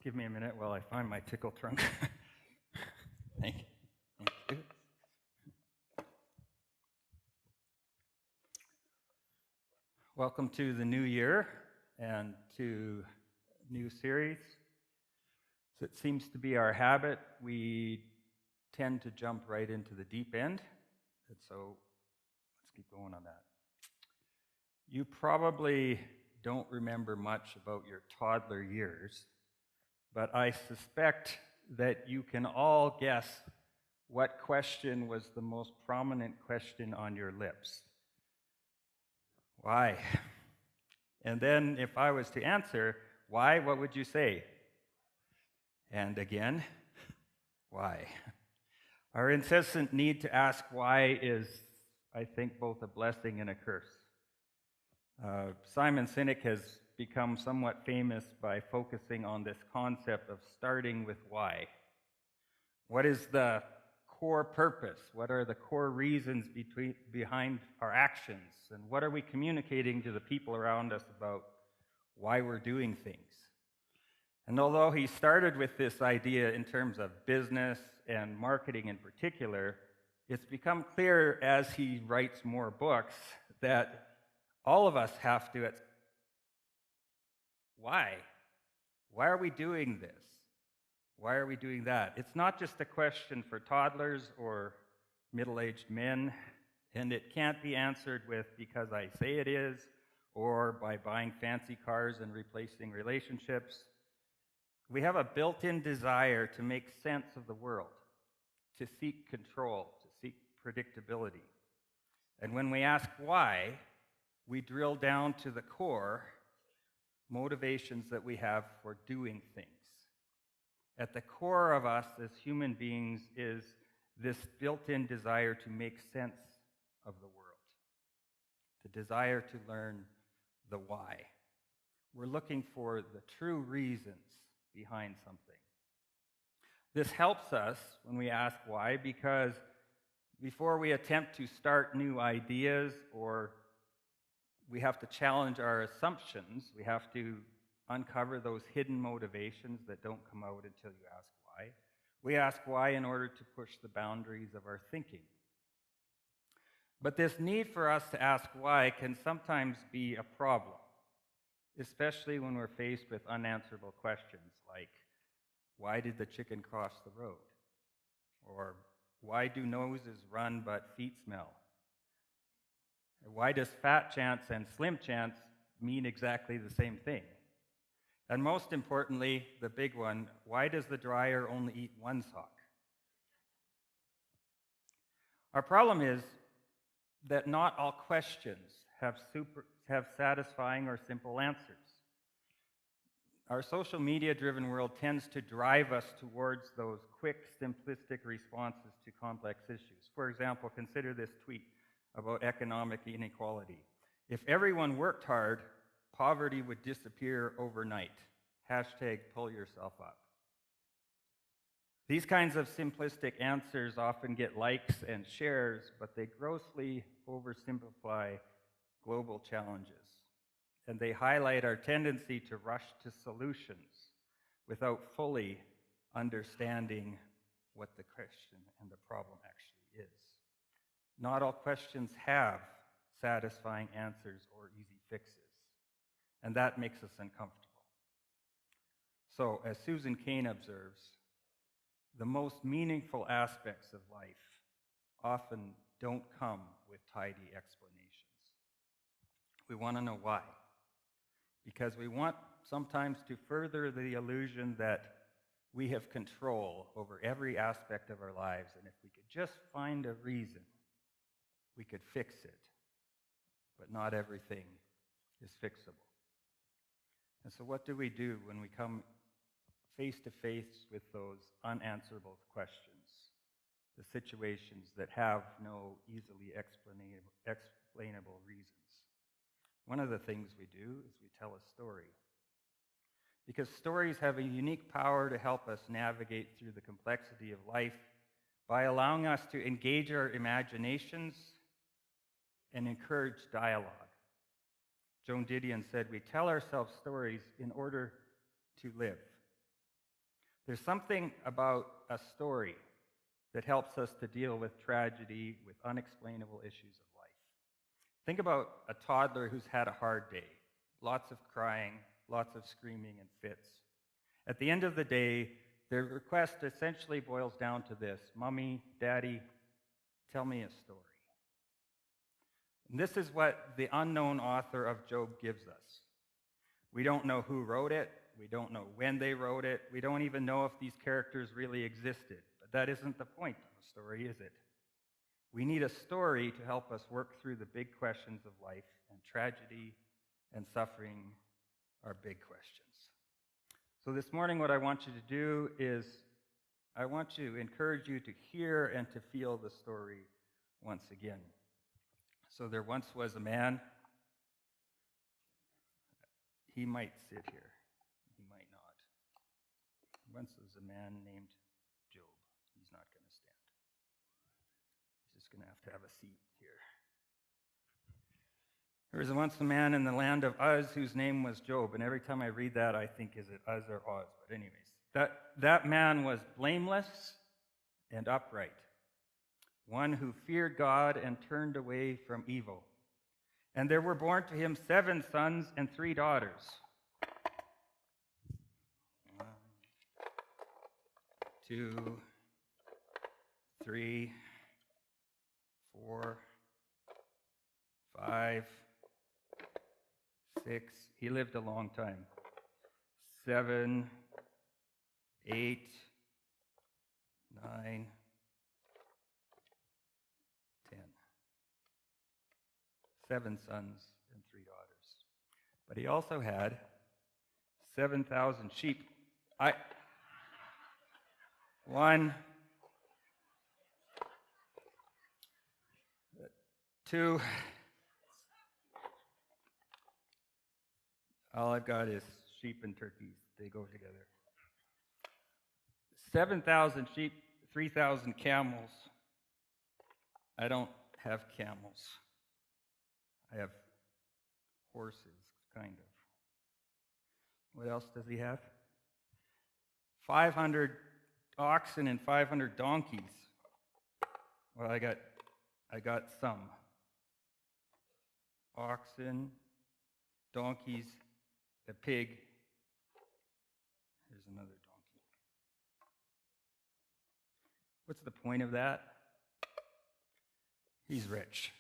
Just give me a minute while I find my tickle trunk. Thank you. Thank you. Welcome to the new year and to a new series. So it seems to be our habit. We tend to jump right into the deep end. And so let's keep going on that. You probably don't remember much about your toddler years, but I suspect that you can all guess what question was the most prominent question on your lips. Why? And then if I was to answer, why, what would you say? And again, why? Our incessant need to ask why is, I think, both a blessing and a curse. Simon Sinek has become somewhat famous by focusing on this concept of starting with why. What is the core purpose? What are the core reasons behind our actions? And what are we communicating to the people around us about why we're doing things? And although he started with this idea in terms of business and marketing in particular, it's become clear as he writes more books that all of us have to. Why? Why are we doing this? Why are we doing that? It's not just a question for toddlers or middle-aged men, and it can't be answered with because I say it is, or by buying fancy cars and replacing relationships. We have a built-in desire to make sense of the world, to seek control, to seek predictability. And when we ask why, we drill down to the core motivations that we have for doing things. At the core of us as human beings is this built-in desire to make sense of the world, the desire to learn the why. We're looking for the true reasons behind something. This helps us when we ask why, because before we attempt to start new ideas or we have to challenge our assumptions, we have to uncover those hidden motivations that don't come out until you ask why. We ask why in order to push the boundaries of our thinking. But this need for us to ask why can sometimes be a problem, especially when we're faced with unanswerable questions like, why did the chicken cross the road? Or why do noses run but feet smell? Why does fat chance and slim chance mean exactly the same thing? And most importantly, the big one, why does the dryer only eat one sock? Our problem is that not all questions have satisfying or simple answers. Our social media-driven world tends to drive us towards those quick, simplistic responses to complex issues. For example, consider this tweet about economic inequality. If everyone worked hard, poverty would disappear overnight. Hashtag pull yourself up. These kinds of simplistic answers often get likes and shares, but they grossly oversimplify global challenges. And they highlight our tendency to rush to solutions without fully understanding what the question and the problem actually is. Not all questions have satisfying answers or easy fixes, and that makes us uncomfortable. So, as Susan Cain observes, the most meaningful aspects of life often don't come with tidy explanations. We want to know why. Because we want sometimes to further the illusion that we have control over every aspect of our lives, and if we could just find a reason, we could fix it. But not everything is fixable. And so what do we do when we come face to face with those unanswerable questions, the situations that have no easily explainable reasons? One of the things we do is we tell a story. Because stories have a unique power to help us navigate through the complexity of life by allowing us to engage our imaginations and encourage dialogue. Joan Didion said, we tell ourselves stories in order to live. There's something about a story that helps us to deal with tragedy, with unexplainable issues of life. Think about a toddler who's had a hard day, lots of crying, lots of screaming and fits. At the end of the day, their request essentially boils down to this: Mommy, Daddy, tell me a story. And this is what the unknown author of Job gives us. We don't know who wrote it. We don't know when they wrote it. We don't even know if these characters really existed. But that isn't the point of the story, is it? We need a story to help us work through the big questions of life, and tragedy and suffering are big questions. So this morning what I want you to do is I want to encourage you to hear and to feel the story once again. So there once was a man. He might sit here. He might not. Once was a man named Job. He's not going to stand. He's just going to have a seat here. There was once a man in the land of Uz whose name was Job, and every time I read that, I think, is it Uz or Oz? But anyways, that man was blameless and upright, one who feared God and turned away from evil. And there were born to him 7 sons and 3 daughters. 1, 2, 3, 4, 5, 6. He lived a long time. 7, 8, 9, 10. 7 sons and 3 daughters. But he also had 7,000 sheep. 1, 2. All I've got is sheep and turkeys. They go together. 7,000 sheep, 3,000 camels. I don't have camels. I have horses, kind of. What else does he have? 500 oxen and 500 donkeys. Well, I got some. Oxen, donkeys, a pig. Here's another donkey. What's the point of that? He's rich.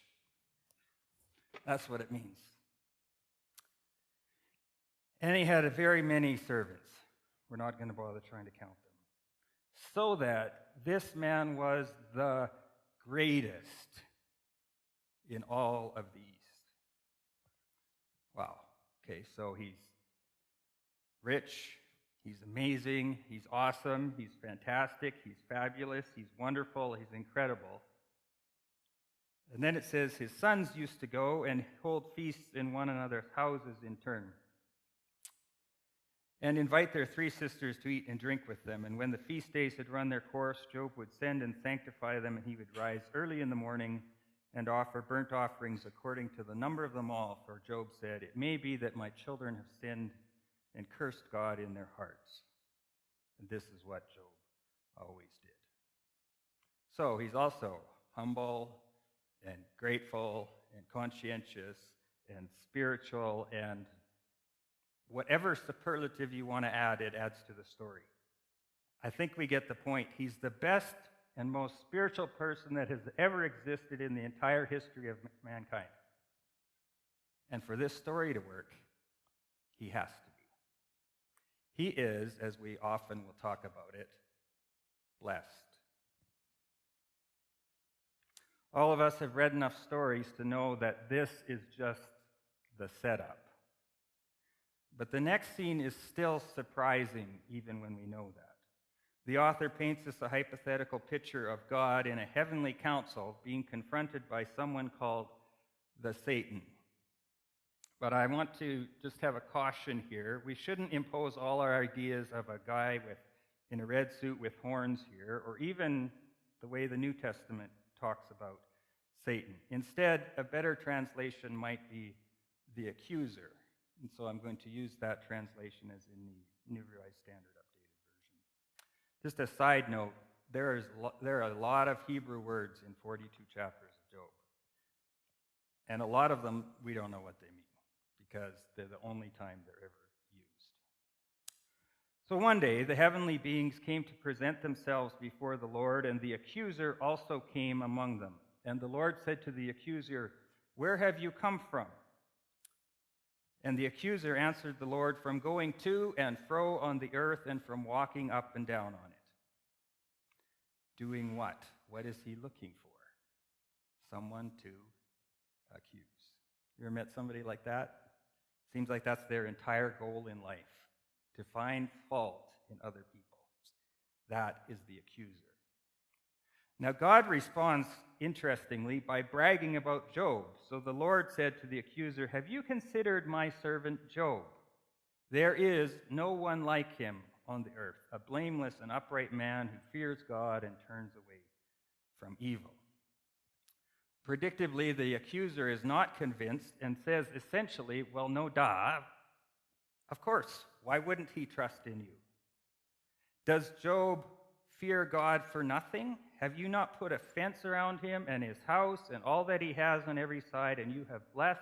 That's what it means. And he had very many servants. We're not going to bother trying to count them. So that this man was the greatest in all of the East. Wow. Okay, so he's rich, he's amazing, he's awesome, he's fantastic, he's fabulous, he's wonderful, he's incredible. And then it says his sons used to go and hold feasts in one another's houses in turn, and invite their 3 sisters to eat and drink with them. And when the feast days had run their course, Job would send and sanctify them, and he would rise early in the morning and offer burnt offerings according to the number of them all. For Job said, "It may be that my children have sinned and cursed God in their hearts." And this is what Job always did. So he's also humble and grateful and conscientious and spiritual, and whatever superlative you want to add, it adds to the story. I think we get the point. He's the best and most spiritual person that has ever existed in the entire history of mankind. And for this story to work, he has to be. He is, as we often will talk about it, blessed. All of us have read enough stories to know that this is just the setup. But the next scene is still surprising, even when we know that. The author paints us a hypothetical picture of God in a heavenly council being confronted by someone called the Satan. But I want to just have a caution here. We shouldn't impose all our ideas of a guy in a red suit with horns here, or even the way the New Testament talks about Satan. Instead, a better translation might be the accuser. And so I'm going to use that translation as in the New Revised Standard Updated Version. Just a side note, there are a lot of Hebrew words in 42 chapters of Job. And a lot of them, we don't know what they mean because they're the only time they're ever used. So one day, the heavenly beings came to present themselves before the Lord, and the accuser also came among them. And the Lord said to the accuser, "Where have you come from?" And the accuser answered the Lord, "From going to and fro on the earth and from walking up and down on it." Doing what? What is he looking for? Someone to accuse. You ever met somebody like that? Seems like that's their entire goal in life, to find fault in other people. That is the accuser. Now, God responds, interestingly, by bragging about Job. So the Lord said to the accuser, "Have you considered my servant Job? There is no one like him on the earth, a blameless and upright man who fears God and turns away from evil." Predictably, the accuser is not convinced and says essentially, well, no duh. Of course, why wouldn't he trust in you? Does Job fear God for nothing? Have you not put a fence around him and his house and all that he has on every side, and you have blessed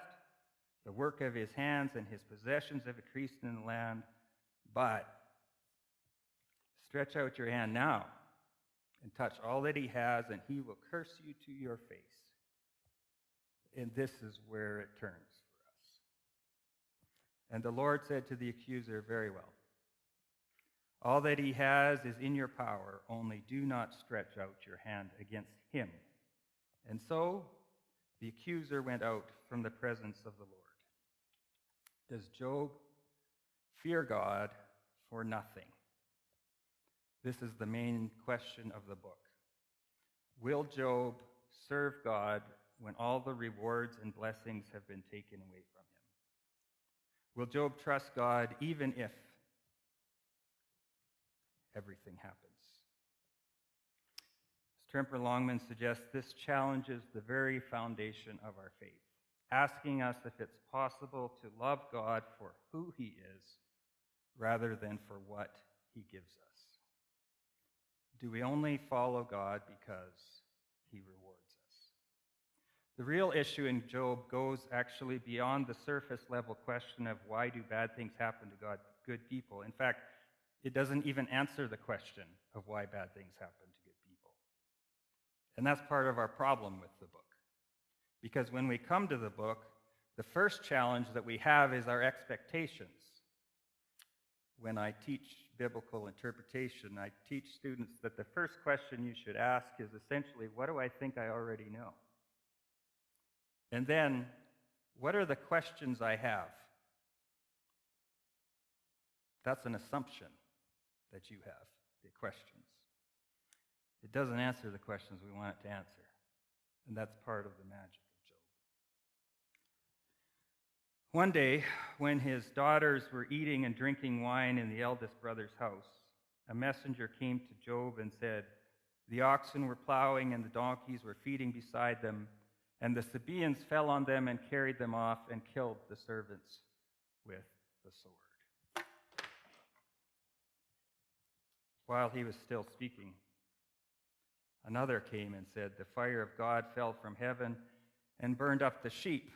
the work of his hands, and his possessions have increased in the land? But stretch out your hand now and touch all that he has, and he will curse you to your face. And this is where it turns for us. And the Lord said to the accuser, "Very well. All that he has is in your power, only do not stretch out your hand against him." And so the accuser went out from the presence of the Lord. Does Job fear God for nothing? This is the main question of the book. Will Job serve God when all the rewards and blessings have been taken away from him? Will Job trust God even if everything happens? As Tremper Longman suggests, this challenges the very foundation of our faith, asking us if it's possible to love God for who he is rather than for what he gives us. Do we only follow God because he rewards us? The real issue in Job goes actually beyond the surface level question of why do bad things happen to good people. In fact, it doesn't even answer the question of why bad things happen to good people. And that's part of our problem with the book. Because when we come to the book, the first challenge that we have is our expectations. When I teach biblical interpretation, I teach students that the first question you should ask is essentially, what do I think I already know? And then, what are the questions I have? That's an assumption that you have, the questions. It doesn't answer the questions we want it to answer. And that's part of the magic of Job. One day, when his daughters were eating and drinking wine in the eldest brother's house, a messenger came to Job and said, "The oxen were plowing and the donkeys were feeding beside them, and the Sabaeans fell on them and carried them off and killed the servants with the sword." While he was still speaking, another came and said, "The fire of God fell from heaven and burned up the sheep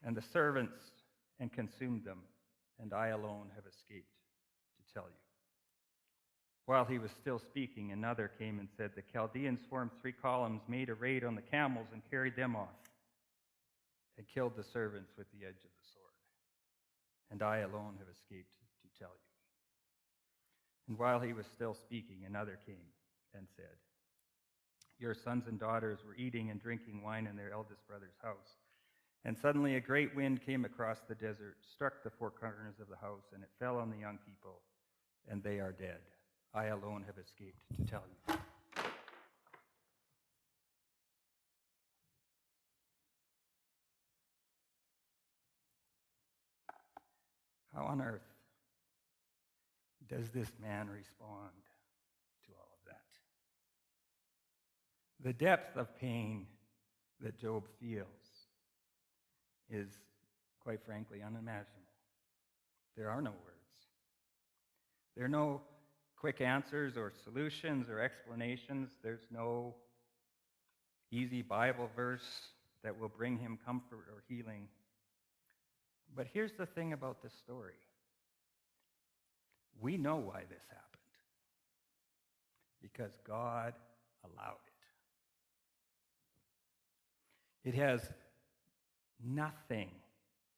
and the servants and consumed them, and I alone have escaped to tell you." While he was still speaking, another came and said, "The Chaldeans formed 3 columns, made a raid on the camels, and carried them off, and killed the servants with the edge of the sword. And I alone have escaped to tell you." And while he was still speaking, another came and said, "Your sons and daughters were eating and drinking wine in their eldest brother's house. And suddenly a great wind came across the desert, struck the 4 corners of the house, and it fell on the young people, and they are dead. I alone have escaped to tell you." How on earth does this man respond to all of that? The depth of pain that Job feels is, quite frankly, unimaginable. There are no words. There are no quick answers or solutions or explanations. There's no easy Bible verse that will bring him comfort or healing. But here's the thing about this story. We know why this happened. Because God allowed it. It has nothing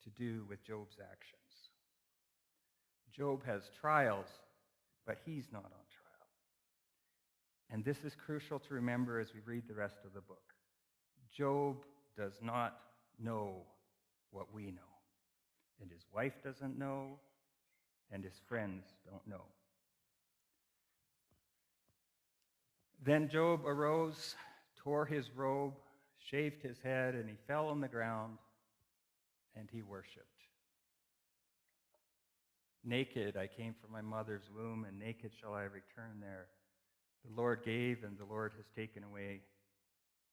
to do with Job's actions. Job has trials, but he's not on trial. And this is crucial to remember as we read the rest of the book. Job does not know what we know. And his wife doesn't know, and his friends don't know. Then Job arose, tore his robe, shaved his head, and he fell on the ground, and he worshipped. Naked I came from my mother's womb, and naked shall I return there. The Lord gave, and the Lord has taken away.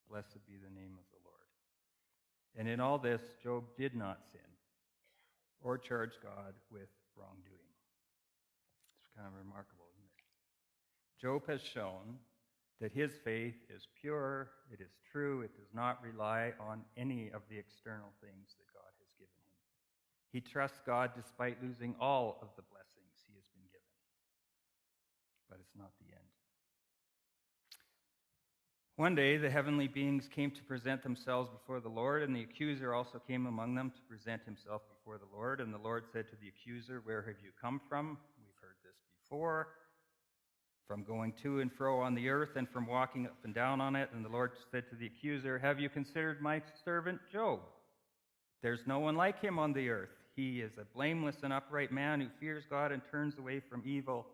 Blessed be the name of the Lord. And in all this, Job did not sin or charge God with wrongdoing. It's kind of remarkable, isn't it? Job has shown that his faith is pure, it is true, it does not rely on any of the external things that God has given him. He trusts God despite losing all of the blessings he has been given. But it's not the end. One day, the heavenly beings came to present themselves before the Lord, and the accuser also came among them to present himself before the Lord. And the Lord said to the accuser, "Where have you come from?" We've heard this before. From going to and fro on the earth and from walking up and down on it. And the Lord said to the accuser, "Have you considered my servant Job? There's no one like him on the earth. He is a blameless and upright man who fears God and turns away from evil.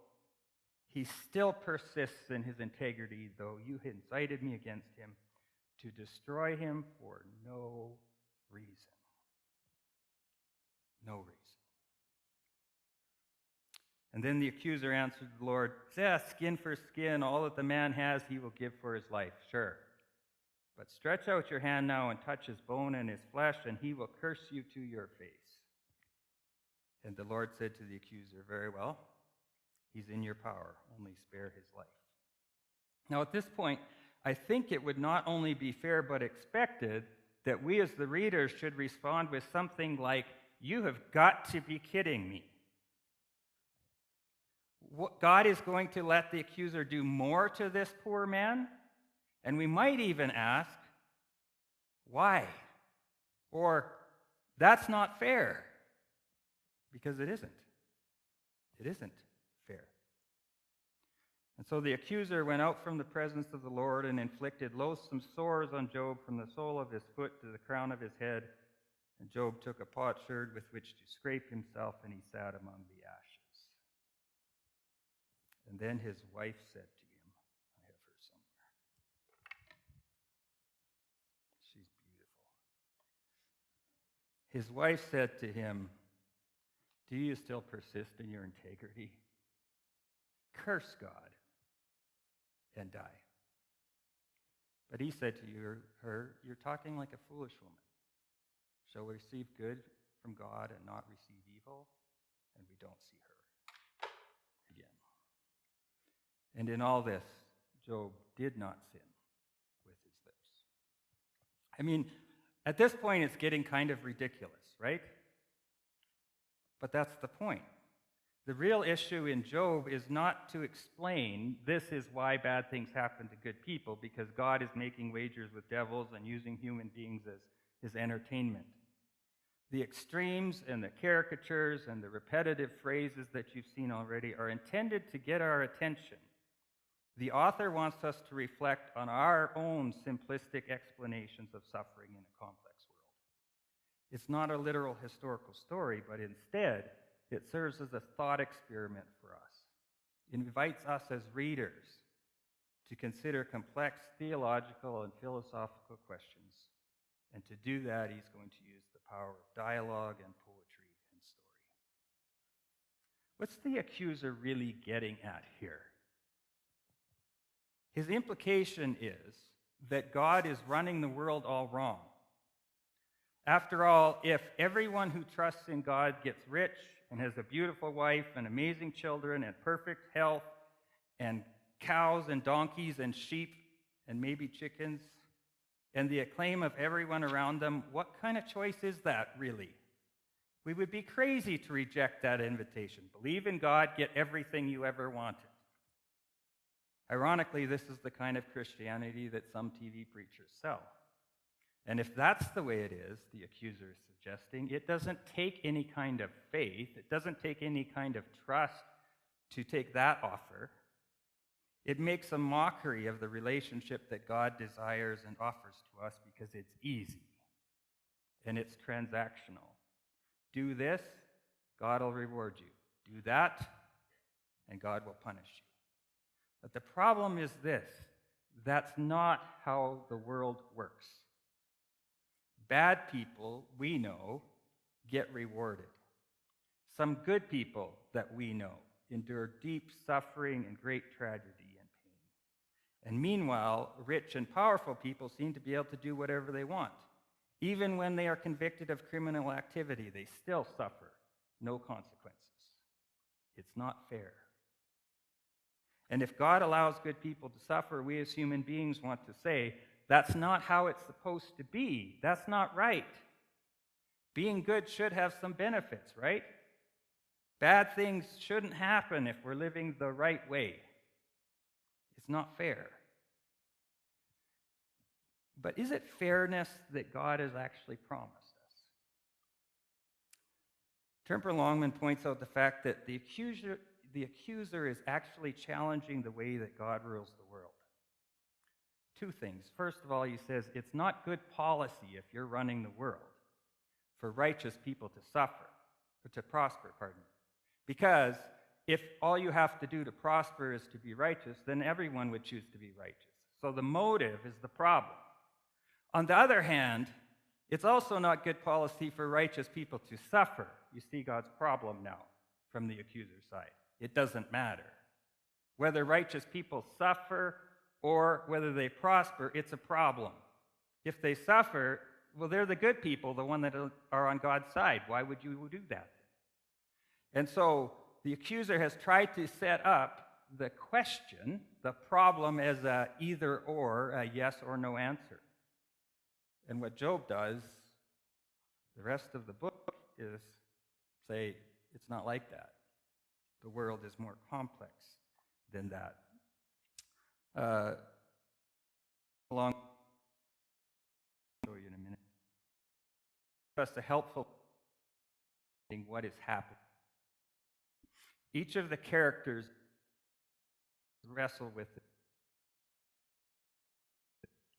He still persists in his integrity, though you incited me against him to destroy him for no reason." No reason. And then the accuser answered the Lord, "Skin for skin, all that the man has he will give for his life, sure. But stretch out your hand now and touch his bone and his flesh, and he will curse you to your face." And the Lord said to the accuser, "Very well, he's in your power, only spare his life." Now at this point, I think it would not only be fair but expected that we as the readers should respond with something like, "You have got to be kidding me. God is going to let the accuser do more to this poor man?" And we might even ask, why? Or, that's not fair. Because it isn't. It isn't fair. And so the accuser went out from the presence of the Lord and inflicted loathsome sores on Job from the sole of his foot to the crown of his head. And Job took a potsherd with which to scrape himself, and he sat among the ashes. And then his wife said to him, I have her somewhere. She's beautiful. His wife said to him, "Do you still persist in your integrity? Curse God and die." But he said to her, "You're talking like a foolish woman. Shall we receive good from God and not receive evil?" And we don't see her again. And in all this, Job did not sin with his lips. I mean, at this point, it's getting kind of ridiculous, right? But that's the point. The real issue in Job is not to explain this is why bad things happen to good people, because God is making wagers with devils and using human beings as his entertainment. The extremes and the caricatures and the repetitive phrases that you've seen already are intended to get our attention. The author wants us to reflect on our own simplistic explanations of suffering in a complex world. It's not a literal historical story, but instead, it serves as a thought experiment for us. It invites us as readers to consider complex theological and philosophical questions. And to do that, he's going to use the power of dialogue and poetry and story. What's the accuser really getting at here? His implication is that God is running the world all wrong. After all, if everyone who trusts in God gets rich and has a beautiful wife and amazing children and perfect health, and cows and donkeys and sheep and maybe chickens and the acclaim of everyone around them, what kind of choice is that, really? We would be crazy to reject that invitation. Believe in God, get everything you ever wanted. Ironically, this is the kind of Christianity that some TV preachers sell. And if that's the way it is, the accuser is suggesting, it doesn't take any kind of faith, it doesn't take any kind of trust to take that offer. It makes a mockery of the relationship that God desires and offers to us because it's easy and it's transactional. Do this, God will reward you. Do that, and God will punish you. But the problem is this: that's not how the world works. Bad people, we know, get rewarded. Some good people that we know endure deep suffering and great tragedy and pain. And meanwhile, rich and powerful people seem to be able to do whatever they want. Even when they are convicted of criminal activity, they still suffer no consequences. It's not fair. And if God allows good people to suffer, we as human beings want to say, that's not how it's supposed to be. That's not right. Being good should have some benefits, right? Bad things shouldn't happen if we're living the right way. It's not fair. But is it fairness that God has actually promised us? Tremper Longman points out the fact that the accuser is actually challenging the way that God rules the world. Two things. First of all, he says it's not good policy if you're running the world for righteous people to suffer, or to prosper, because if all you have to do to prosper is to be righteous, then everyone would choose to be righteous. So the motive is the problem. On the other hand, it's also not good policy for righteous people to suffer. You see God's problem now from the accuser's side. It doesn't matter. Whether righteous people suffer or whether they prosper, it's a problem. If they suffer, well, they're the good people, the one that are on God's side. Why would you do that? And so the accuser has tried to set up the question, the problem, as a either or, a yes or no answer. And what Job does, the rest of the book, is say it's not like that. The world is more complex than that. I'll show you in a minute. Just a helpful thing, what is happening. Each of the characters wrestle with it.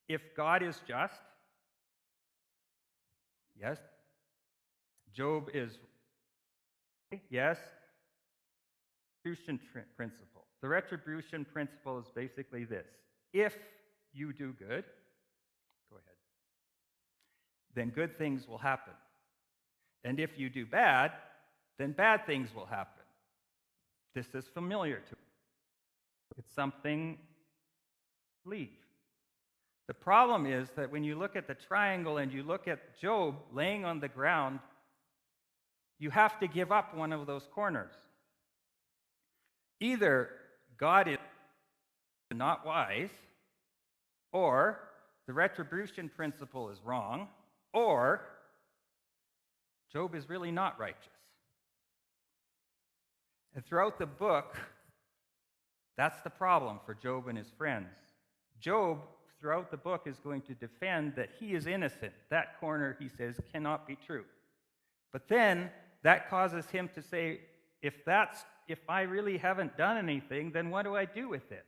If God is just, yes. Job is, yes. Retribution principle. The retribution principle is basically this: if you do good, go ahead, then good things will happen. And if you do bad, then bad things will happen. This is familiar to us. It's something to leave. The problem is that when you look at the triangle and you look at Job laying on the ground, you have to give up one of those corners. Either God is not wise, or the retribution principle is wrong, or Job is really not righteous. And throughout the book, that's the problem for Job and his friends. Job, throughout the book, is going to defend that he is innocent. That corner, he says, cannot be true. But then that causes him to say, if I really haven't done anything, then what do I do with it?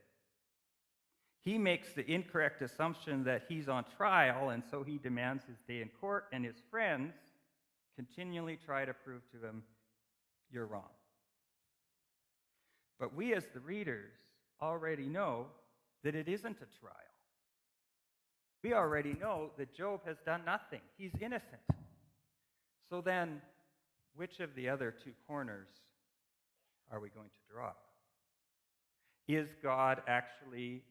He makes the incorrect assumption that he's on trial, and so he demands his day in court, and his friends continually try to prove to him, you're wrong. But we as the readers already know that it isn't a trial. We already know that Job has done nothing. He's innocent. So then, which of the other two corners are we going to drop? Is God actually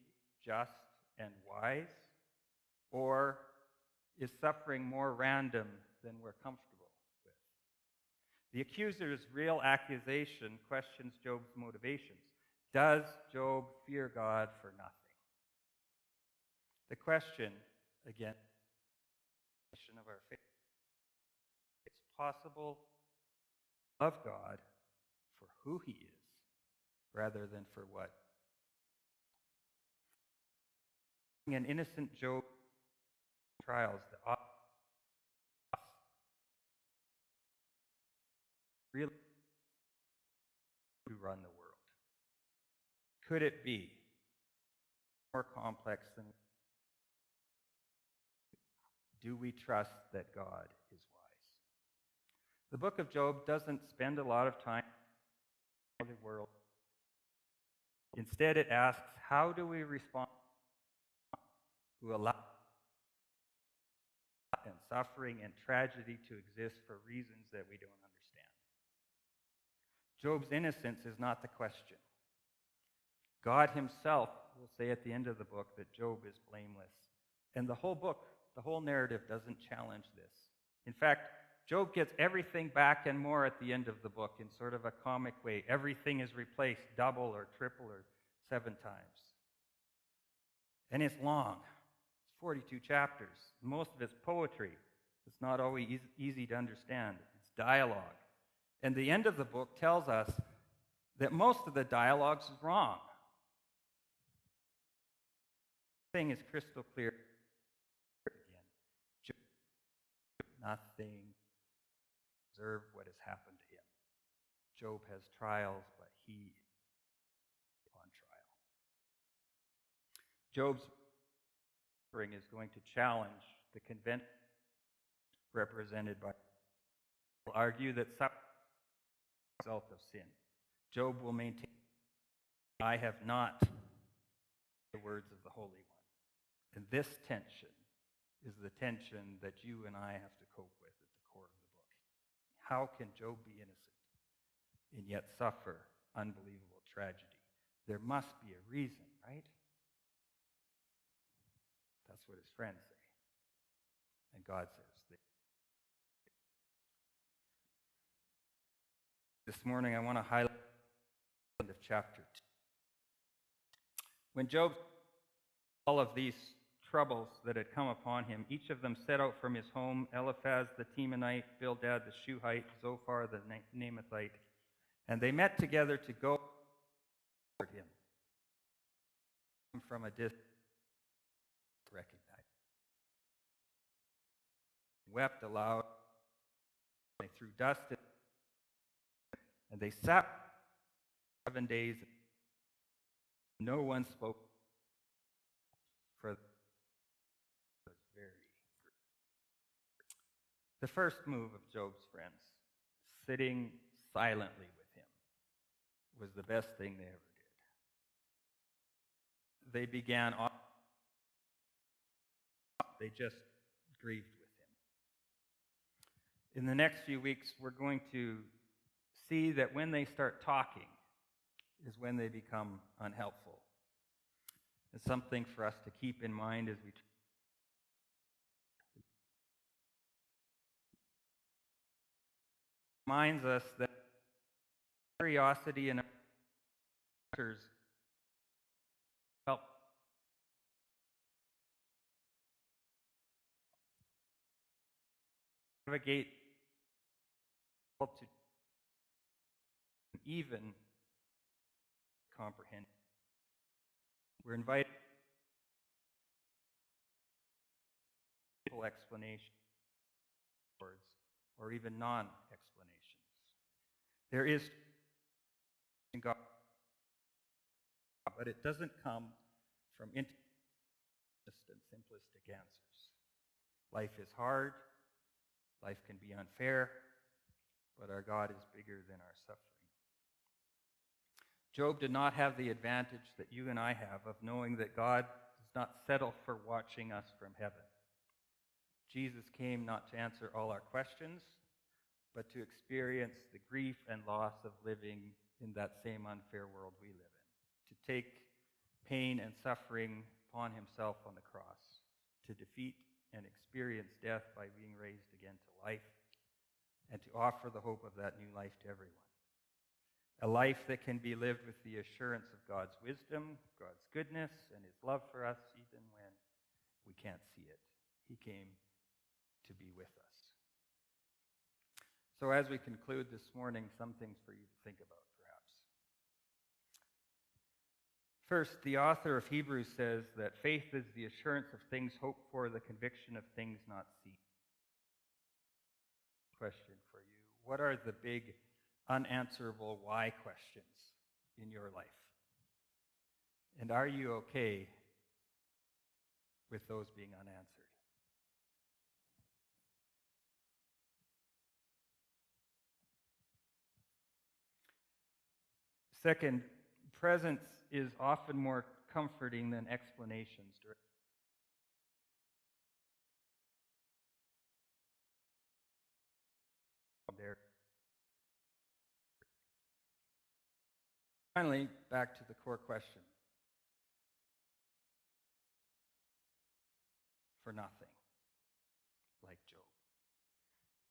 just and wise? Or is suffering more random than we're comfortable with? The accuser's real accusation questions Job's motivations. Does Job fear God for nothing? The question, again, of our faith, it's possible to love God for who he is rather than for what. An innocent Job trials, the odds really who run the world. Could it be more complex than do we trust that God is wise? The book of Job doesn't spend a lot of time in the world. Instead, it asks, how do we respond who allow and suffering and tragedy to exist for reasons that we don't understand? Job's innocence is not the question. God himself will say at the end of the book that Job is blameless. And the whole book, the whole narrative doesn't challenge this. In fact, Job gets everything back and more at the end of the book in sort of a comic way. Everything is replaced double or triple or 7 times. And it's long. It's 42 chapters. Most of it's poetry. It's not always easy to understand. It's dialogue. And the end of the book tells us that most of the dialogue is wrong. The thing is crystal clear again. Job nothing deserve what has happened to him. Job has trials, but he is on trial. Job's suffering is going to challenge the convention represented by will argue that suffering is the result of sin. Job will maintain, I have not the words of the Holy One. And this tension is the tension that you and I have to cope with at the core of the book. How can Job be innocent and yet suffer unbelievable tragedy? There must be a reason, right? That's what his friends say. And God says. This morning I want to highlight the end of chapter 2. When Job saw all of these troubles that had come upon him, each of them set out from his home, Eliphaz the Temanite, Bildad the Shuhite, Zophar the Naamathite, and they met together to go toward him from a distance, recognized. Wept aloud, they threw dust at him, and they sat 7 days. No one spoke, for it was very true. The first move of Job's friends, sitting silently with him, was the best thing they ever did. They began off, they just grieved with him. In the next few weeks, we're going to see that when they start talking is when they become unhelpful. It's something for us to keep in mind as we reminds us that curiosity and answers help navigate to even comprehend. We're invited to explanation words or even non-explanations. There is in God, but it doesn't come from instant and simplistic answers. Life is hard, life can be unfair, but our God is bigger than our suffering. Job did not have the advantage that you and I have of knowing that God does not settle for watching us from heaven. Jesus came not to answer all our questions, but to experience the grief and loss of living in that same unfair world we live in, to take pain and suffering upon himself on the cross, to defeat and experience death by being raised again to life, and to offer the hope of that new life to everyone. A life that can be lived with the assurance of God's wisdom, God's goodness, and his love for us even when we can't see it. He came to be with us. So as we conclude this morning, some things for you to think about, perhaps. First, the author of Hebrews says that faith is the assurance of things hoped for, the conviction of things not seen. Question for you. What are the big unanswerable why questions in your life? And are you okay with those being unanswered? Second, presence is often more comforting than explanations. There. Finally, back to the core question. For nothing, like Job.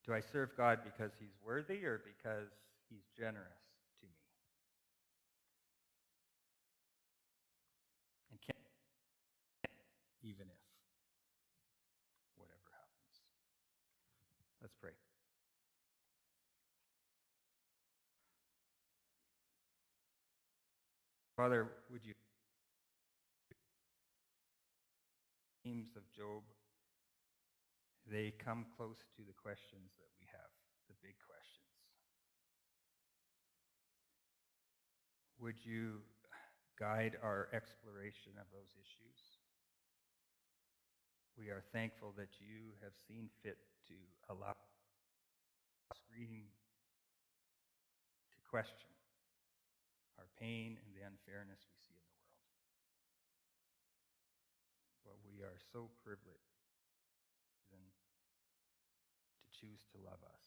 Do I serve God because he's worthy or because he's generous to me? And can even if, whatever happens. Let's pray. Father, would you themes of Job, they come close to the questions that we have, the big questions. Would you guide our exploration of those issues? We are thankful that you have seen fit to allow us reading to question our pain and the unfairness we see in the world. But we are so privileged to choose to love us.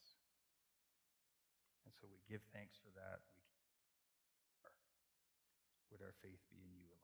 And so we give thanks for that. Would our faith be in you alone?